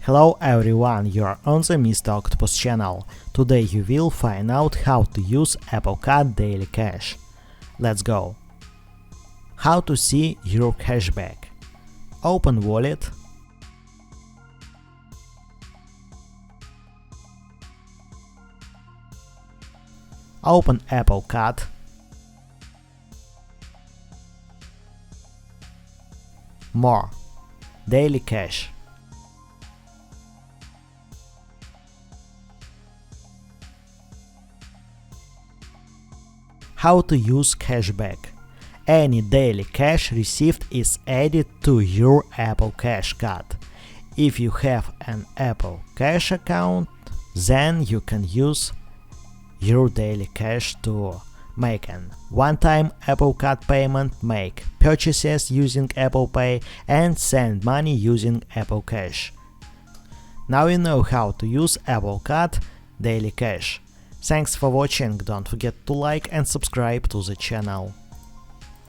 Hello everyone, you're on the Mr. Octopus channel. Today you will find out how to use Apple Card Daily Cash. Let's go! How to see your cashback. Open Wallet. Open Apple Card. More. Daily Cash. How to use cashback. Any daily cash received is added to your Apple Cash card. If you have an Apple Cash account, then you can use your daily cash to make an one-time Apple Card payment, make purchases using Apple Pay, and send money using Apple Cash. Now you know how to use Apple Card Daily Cash. Thanks for watching, don't forget to like and subscribe to the channel.